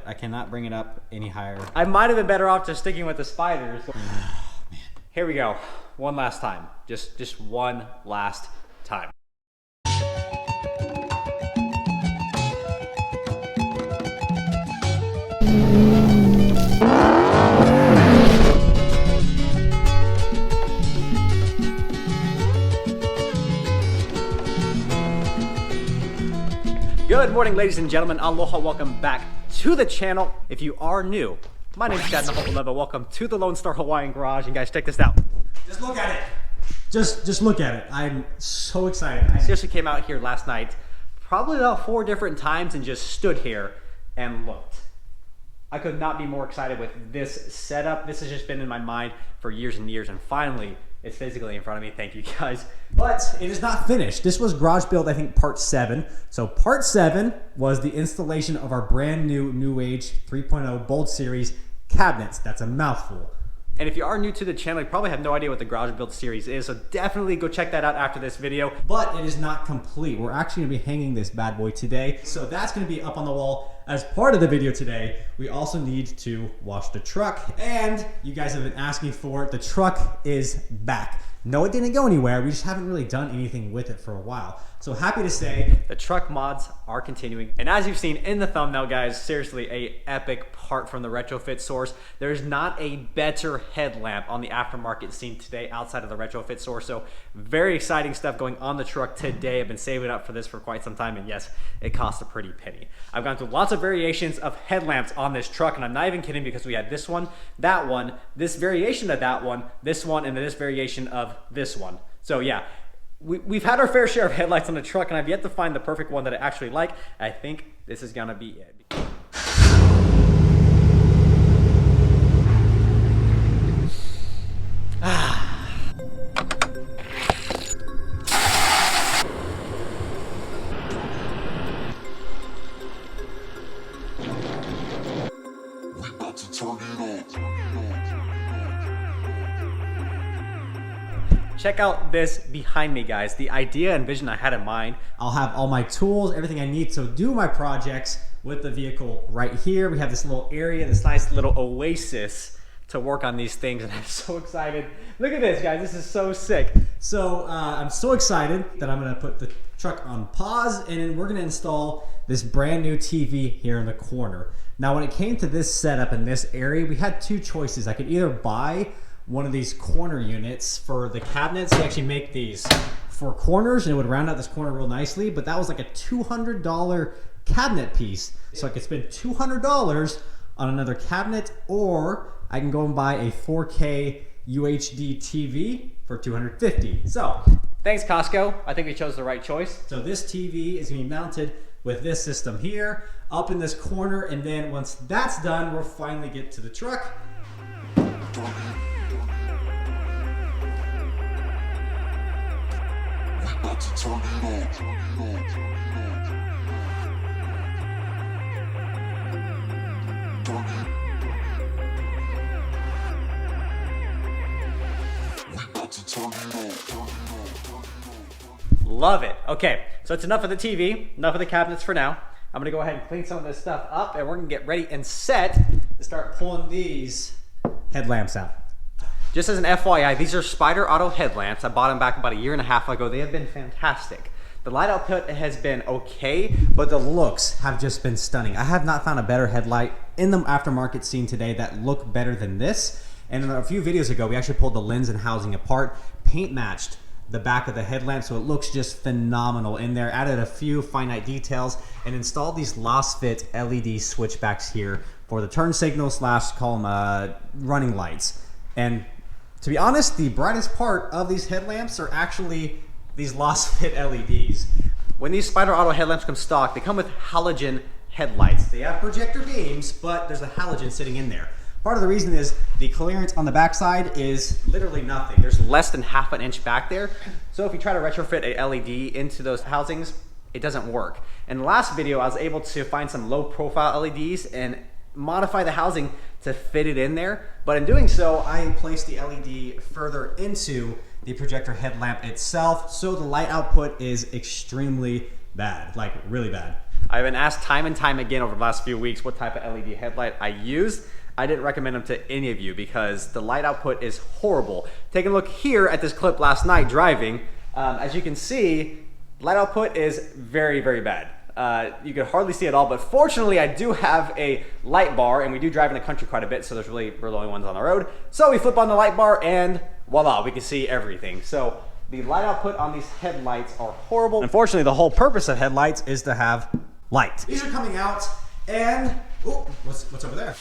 but I cannot bring it up any higher. I might have been better off just sticking with the spiders. Man. Here we go. One last time. Just one last time. Good morning, ladies and gentlemen. Aloha, welcome back to the channel. If you are new, my name is Chad Naho'oleva. Welcome to the Lone Star Hawaiian Garage. And guys, check this out. Just look at it. Just look at it. I'm so excited. I seriously came out here last night, probably about 4 different times, and just stood here and looked. I could not be more excited with this setup. This has just been in my mind for years and years, and finally, it's physically in front of me. Thank you, guys. But it is not finished. This was garage build, I think, part 7. So part 7 was the installation of our brand new Age 3.0 Bold Series cabinets. That's a mouthful. And if you are new to the channel, you probably have no idea what the garage build series is, so definitely go check that out after this video. But it is not complete. We're actually gonna be hanging this bad boy today. So that's gonna be up on the wall as part of the video today. We also need to wash the truck, and you guys have been asking for it. The truck is back. No, it didn't go anywhere. We just haven't really done anything with it for a while. So happy to say the truck mods are continuing. And as you've seen in the thumbnail, guys, seriously, a epic part from the Retrofit source. There's not a better headlamp on the aftermarket scene today outside of the Retrofit source. So very exciting stuff going on the truck today. I've been saving up for this for quite some time. And yes, it costs a pretty penny. I've gone through lots of variations of headlamps on this truck. And I'm not even kidding, because we had this one, this variation of that one, this one, and then this variation of this one. So yeah, we've had our fair share of headlights on the truck, and I've yet to find the perfect one that I actually like. I think this is gonna be it. Check out this behind me, guys. The idea and vision I had in mind. I'll have all my tools, everything I need to do my projects with the vehicle right here. We have this little area, this nice little oasis to work on these things, and I'm so excited. Look at this, guys. This is so sick. So I'm so excited that I'm gonna put the truck on pause, and then we're gonna install this brand new TV here in the corner. Now, when it came to this setup in this area, we had 2 choices. I could either buy one of these corner units for the cabinets. They actually make these for corners, and it would round out this corner real nicely, but that was like a $200 cabinet piece. So I could spend $200 on another cabinet, or I can go and buy a 4K UHD TV for $250. So thanks, Costco. I think we chose the right choice. So this TV is gonna be mounted with this system here up in this corner, and then once that's done, we'll finally get to the truck. Love it. Okay, so it's enough of the TV, enough of the cabinets for now. I'm gonna go ahead and clean some of this stuff up, and we're gonna get ready and set to start pulling these Headlamps out. Just as an FYI, these are Spider Auto headlamps. I bought them back about 1.5 years ago. They have been fantastic. The light output has been okay, but the looks have just been stunning. I have not found a better headlight in the aftermarket scene today that look better than this. And a few videos ago, we actually pulled the lens and housing apart, paint matched the back of the headlamp, so it looks just phenomenal in there. Added a few finite details and installed these lost fit LED switchbacks here for the turn signal slash, call them running lights. And to be honest, the brightest part of these headlamps are actually these lost fit LEDs. When these Spider Auto headlamps come stock, they come with halogen headlights. They have projector beams, but there's a halogen sitting in there. Part of the reason is the clearance on the backside is literally nothing. There's less than ½ an inch back there. So if you try to retrofit a LED into those housings, it doesn't work. In the last video, I was able to find some low profile LEDs and modify the housing to fit it in there. But in doing so, I placed the LED further into the projector headlamp itself. So the light output is extremely bad, like really bad. I've been asked time and time again over the last few weeks what type of LED headlight I use. I didn't recommend them to any of you because the light output is horrible. Take a look here at this clip last night driving. As you can see, light output is very, very bad. You can hardly see it all, but fortunately I do have a light bar, and we do drive in the country quite a bit, so we're the only ones on the road. So we flip on the light bar and voila, we can see everything. So the light output on these headlights are horrible. Unfortunately, the whole purpose of headlights is to have light. These are coming out, and ooh, what's over there?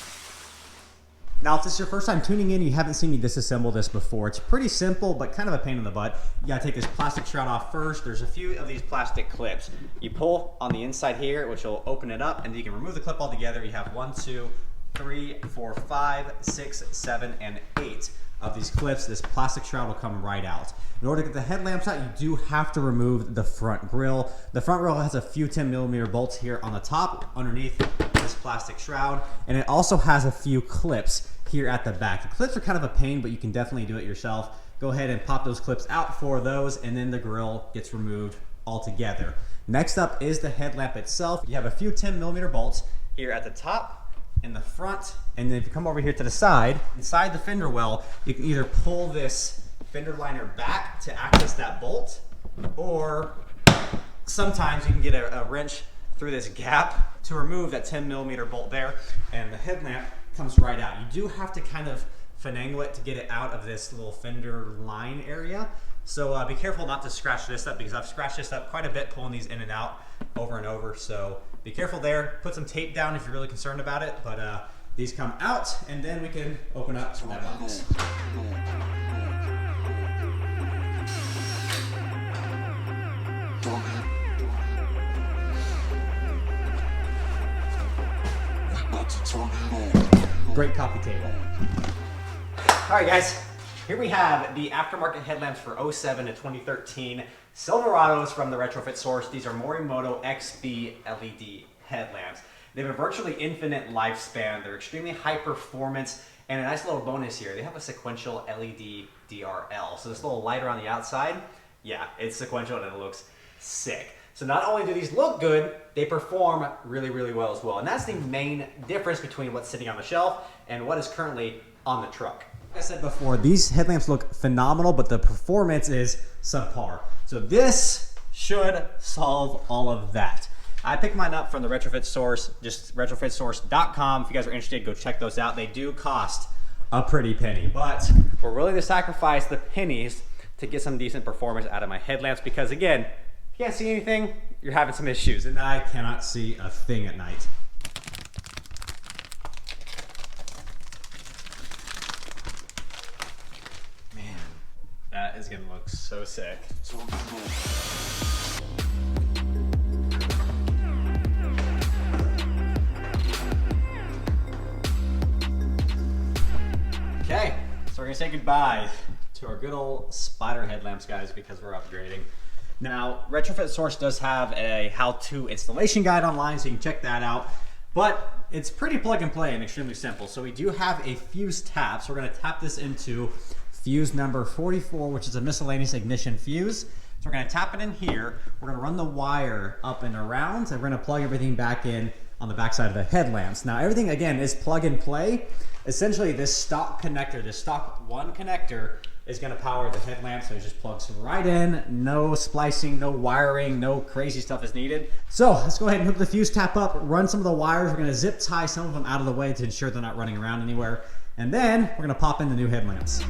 Now, if this is your first time tuning in, you haven't seen me disassemble this before. It's pretty simple, but kind of a pain in the butt. You gotta take this plastic shroud off first. There's a few of these plastic clips. You pull on the inside here, which will open it up, and you can remove the clip altogether. You have 1, 2, 3, 4, 5, 6, 7, and 8 of these clips. This plastic shroud will come right out. In order to get the headlamps out, you do have to remove the front grille. The front grille has a few 10mm bolts here on the top, underneath this plastic shroud, and it also has a few clips here at the back. The clips are kind of a pain, but you can definitely do it yourself. Go ahead and pop those clips out for those, and then the grille gets removed altogether. Next up is the headlamp itself. You have a few 10mm bolts here at the top, in the front, and then if you come over here to the side, inside the fender well, you can either pull this fender liner back to access that bolt, or sometimes you can get a wrench through this gap to remove that 10mm bolt there, and the headlamp comes right out. You do have to kind of finagle it to get it out of this little fender line area. So be careful not to scratch this up, because I've scratched this up quite a bit pulling these in and out over and over. So be careful there. Put some tape down if you're really concerned about it. But these come out, and then we can open up that box. Great coffee table. All right, guys, here we have the aftermarket headlamps for 07 to 2013 Silverados from the Retrofit source. These are Morimoto XB LED headlamps. They have a virtually infinite lifespan. They're extremely high performance, and a nice little bonus here, they have a sequential LED DRL. So this little light around the outside, yeah, it's sequential and it looks sick. So not only do these look good, they perform really, really well as well. And that's the main difference between what's sitting on the shelf and what is currently on the truck. Like I said before, these headlamps look phenomenal, but the performance is subpar. So this should solve all of that. I picked mine up from the Retrofit source, just retrofitsource.com. If you guys are interested, go check those out. They do cost a pretty penny, but we're willing to sacrifice the pennies to get some decent performance out of my headlamps, because again, if you can't see anything, you're having some issues, and I cannot see a thing at night. Man, that is gonna look so sick. Okay, so we're gonna say goodbye to our good old spider headlamps, guys, because we're upgrading. Now, Retrofit Source does have a how-to installation guide online, so you can check that out. But it's pretty plug and play and extremely simple. So we do have a fuse tap. So we're gonna tap this into fuse number 44, which is a miscellaneous ignition fuse. So we're gonna tap it in here. We're gonna run the wire up and around, and we're gonna plug everything back in on the backside of the headlamps. Now, everything, again, is plug and play. Essentially, this stock connector, this stock 1 connector, is going to power the headlamp, so it just plugs right in. No splicing, no wiring, no crazy stuff is needed. So let's go ahead and hook the fuse tap up, run some of the wires. We're going to zip tie some of them out of the way to ensure they're not running around anywhere. And then we're going to pop in the new headlamps.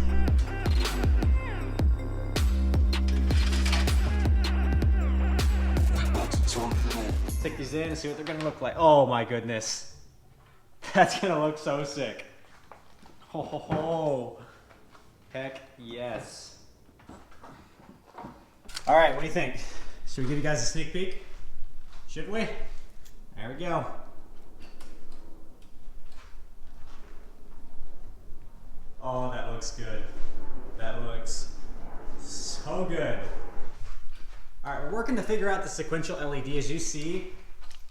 Stick these in and see what they're going to look like. Oh my goodness. That's going to look so sick. Ho ho ho. Heck yes. All right, what do you think? Should we give you guys a sneak peek? Should we? There we go. Oh, that looks good. That looks so good. All right, we're working to figure out the sequential LED. As you see,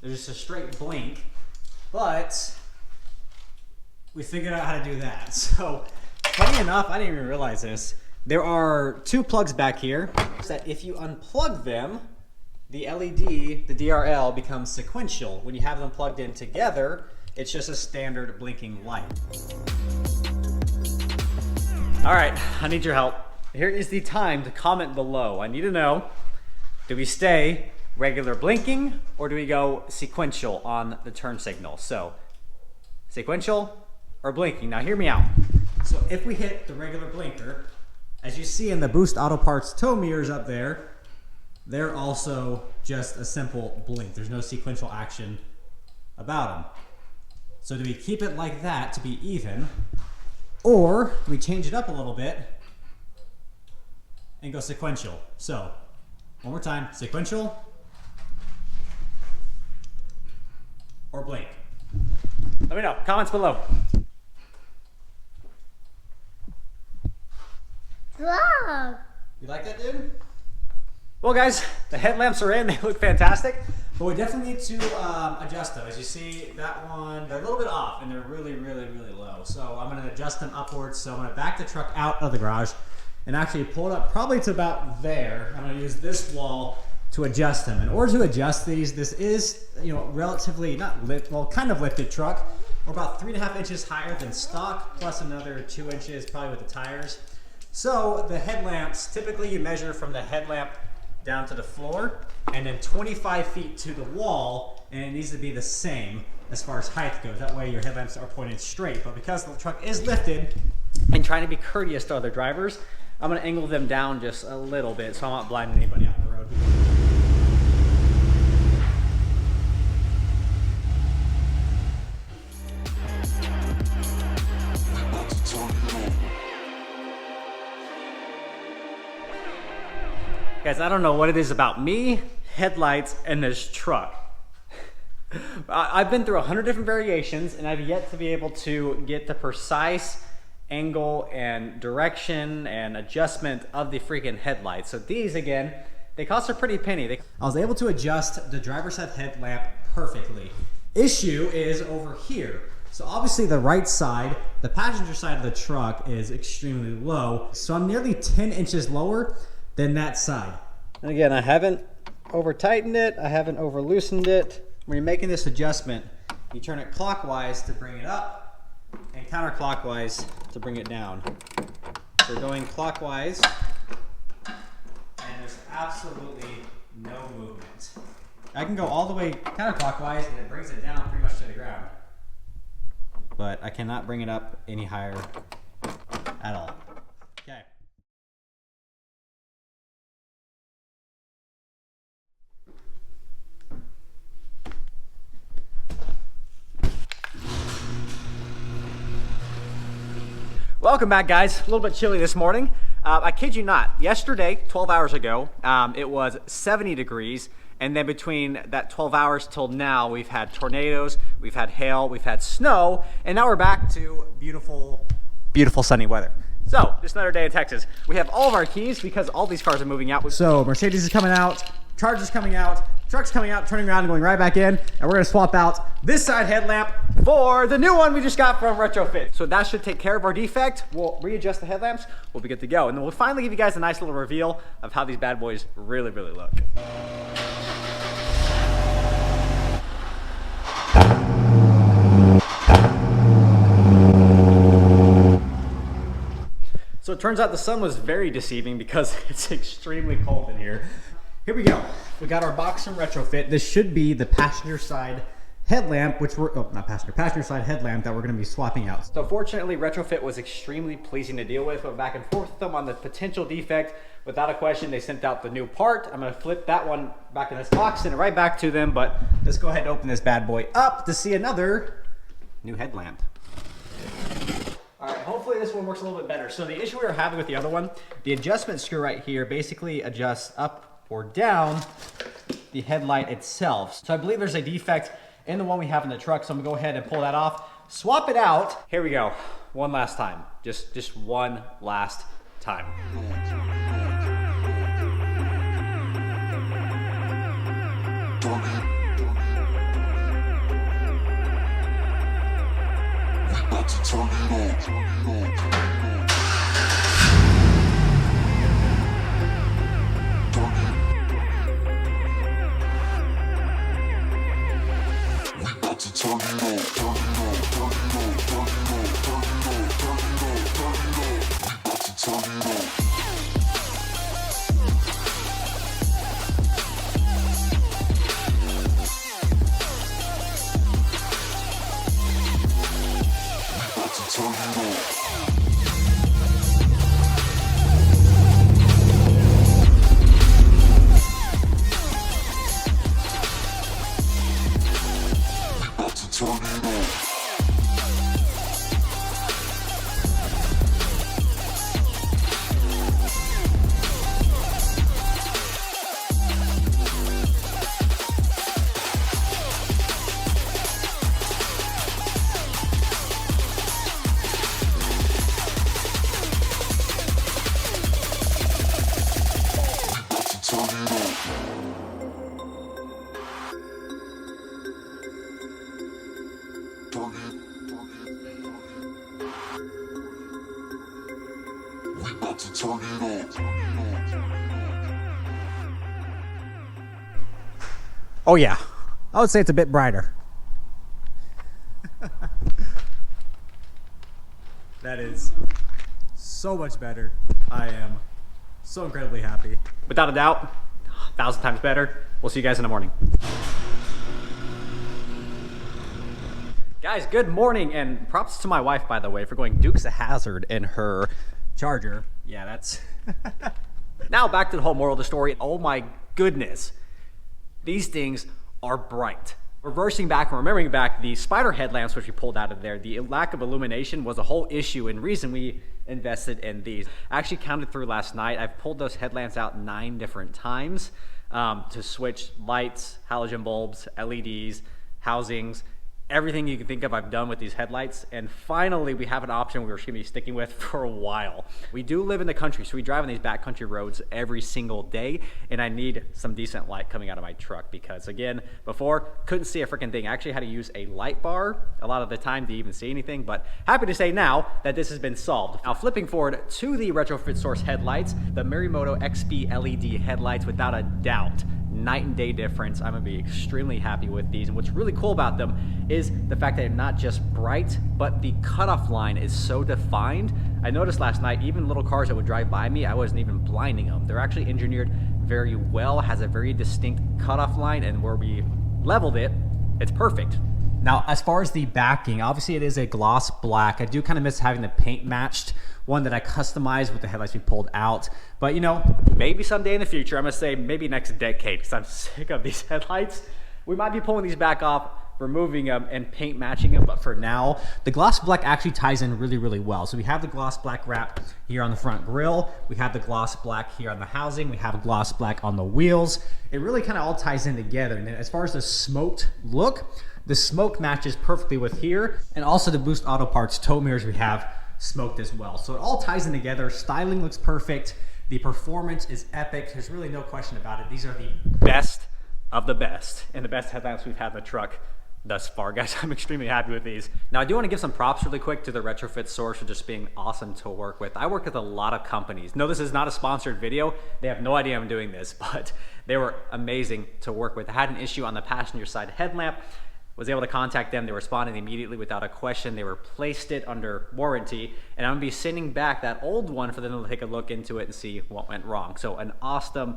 there's just a straight blink, but we figured out how to do that. So, funny enough, I didn't even realize this. There are 2 plugs back here that if you unplug them, the LED, the DRL, becomes sequential. When you have them plugged in together, it's just a standard blinking light. All right, I need your help. Here is the time to comment below. I need to know, do we stay regular blinking or do we go sequential on the turn signal? So, sequential or blinking? Now hear me out. So if we hit the regular blinker, as you see in the Boost Auto Parts tow mirrors up there, they're also just a simple blink. There's no sequential action about them. So do we keep it like that to be even, or do we change it up a little bit and go sequential? So, one more time, sequential or blink? Let me know, comments below. Vlog. You like that, dude? Well guys, the headlamps are in, they look fantastic, but we definitely need to adjust them. As you see, that one, they're a little bit off and they're really, really, really low. So I'm gonna adjust them upwards. So I'm gonna back the truck out of the garage and actually pull it up probably to about there. I'm gonna use this wall to adjust them. In order to adjust these, this is, you know, relatively, not lift, well, kind of lifted truck. We're about 3.5 inches higher than stock, plus another 2 inches probably with the tires. So the headlamps, typically you measure from the headlamp down to the floor and then 25 feet to the wall, and it needs to be the same as far as height goes. That way your headlamps are pointed straight. But because the truck is lifted and trying to be courteous to other drivers, I'm gonna angle them down just a little bit so I'm not blinding anybody out on the road. Guys, I don't know what it is about me, headlights, and this truck. I've been through 100 different variations and I've yet to be able to get the precise angle and direction and adjustment of the freaking headlights. So these, again, they cost a pretty penny. I was able to adjust the driver's side headlamp perfectly. Issue is over here. So obviously the right side, the passenger side of the truck is extremely low. So I'm nearly 10 inches lower than that side. And again, I haven't over tightened it, I haven't over loosened it. When you're making this adjustment, you turn it clockwise to bring it up and counterclockwise to bring it down. So going clockwise, and there's absolutely no movement. I can go all the way counterclockwise and it brings it down pretty much to the ground. But I cannot bring it up any higher at all. Okay. Welcome back, guys. A little bit chilly this morning. I kid you not, yesterday, 12 hours ago, it was 70 degrees. And then between that 12 hours till now, we've had tornadoes, we've had hail, we've had snow, and now we're back to beautiful, beautiful sunny weather. So, just another day in Texas. We have all of our keys because all these cars are moving out. So, Mercedes is coming out, Charge is coming out, truck's coming out, turning around and going right back in, and we're gonna swap out this side headlamp for the new one we just got from Retrofit. So that should take care of our defect. We'll readjust the headlamps, we'll be good to go. And then we'll finally give you guys a nice little reveal of how these bad boys really, really look. So it turns out the sun was very deceiving because it's extremely cold in here. Here we go. We got our box from Retrofit. This should be the passenger side headlamp, which we're, oh, not passenger side headlamp that we're gonna be swapping out. So fortunately, Retrofit was extremely pleasing to deal with. Went back and forth with them on the potential defect. Without a question, they sent out the new part. I'm gonna flip that one back in this box, send it right back to them, but let's go ahead and open this bad boy up to see another new headlamp. All right, hopefully this one works a little bit better. So the issue we were having with the other one, the adjustment screw right here basically adjusts up or down the headlight itself. So I believe there's a defect in the one we have in the truck, so I'm gonna go ahead and pull that off, swap it out. Here we go, one last time. Just one last time. Oh yeah, I would say it's a bit brighter. That is so much better. I am so incredibly happy. Without a doubt, 1,000 times better. We'll see you guys in the morning. Guys, good morning, and props to my wife, by the way, for going Dukes of Hazzard in her Charger. Yeah, that's... Now back to the whole moral of the story. Oh my goodness. These things are bright. Reversing back and remembering back, the spider headlamps which we pulled out of there, the lack of illumination was a whole issue and reason we invested in these. I actually counted through last night. I've pulled those headlamps out 9 different times to switch lights, halogen bulbs, LEDs, housings, everything you can think of I've done with these headlights, and finally we have an option we're going to be sticking with for a while. We do live in the country, so we drive on these backcountry roads every single day, and I need some decent light coming out of my truck because, again, before, couldn't see a freaking thing. I actually had to use a light bar a lot of the time to even see anything, but happy to say now that this has been solved. Now, flipping forward to the Retrofit Source headlights, the Morimoto XP LED headlights, without a doubt, night and day difference. I'm gonna be extremely happy with these, and what's really cool about them is the fact that they're not just bright, but the cutoff line is so defined. I noticed last night, even little cars that would drive by me, I wasn't even blinding them. They're actually engineered very well, has a very distinct cutoff line, and where we leveled it, it's perfect. Now, as far as the backing, obviously it is a gloss black. I do kind of miss having the paint matched one that I customized with the headlights we pulled out. But you know, maybe someday in the future, I'm gonna say maybe next decade, because I'm sick of these headlights. We might be pulling these back off, removing them and paint matching them, but for now, the gloss black actually ties in really, really well. So we have the gloss black wrap here on the front grille, we have the gloss black here on the housing, we have gloss black on the wheels. It really kind of all ties in together. And as far as the smoked look, the smoke matches perfectly with here, and also the Boost Auto Parts tow mirrors we have smoked as well. So it all ties in together. Styling looks perfect. The performance is epic. There's really no question about it. These are the best of the best and the best headlamps we've had in the truck thus far, guys. I'm extremely happy with these. Now, I do want to give some props really quick to the Retrofit Source for just being awesome to work with. I work with a lot of companies. No, this is not a sponsored video. They have no idea I'm doing this, but they were amazing to work with. I had an issue on the passenger side headlamp. Was able to contact them. They responded immediately without a question. They replaced it under warranty, and I'm gonna be sending back that old one for them to take a look into it and see what went wrong. So an awesome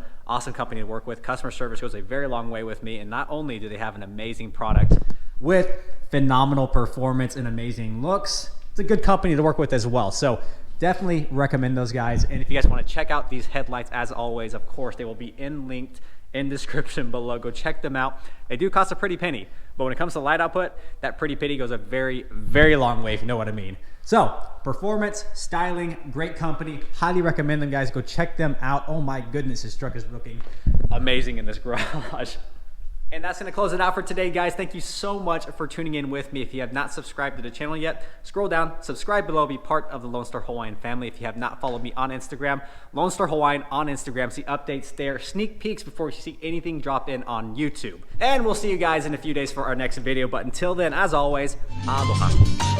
company to work with. Customer service goes a very long way with me, and not only do they have an amazing product with phenomenal performance and amazing looks, it's a good company to work with as well. So definitely recommend those guys. And if you guys want to check out these headlights, as always, of course, they will be linked in description below. Go check them out. They do cost a pretty penny, but when it comes to light output, that pretty penny goes a very, very long way, if you know what I mean. So performance, styling, great company. Highly recommend them, guys. Go check them out. Oh my goodness, this truck is looking amazing in this garage. And that's going to close it out for today, guys. Thank you so much for tuning in with me. If you have not subscribed to the channel yet, scroll down, subscribe below, be part of the Lone Star Hawaiian family. If you have not followed me on Instagram, Lone Star Hawaiian on Instagram. See updates there, sneak peeks before you see anything drop in on YouTube. And we'll see you guys in a few days for our next video. But until then, as always, aloha.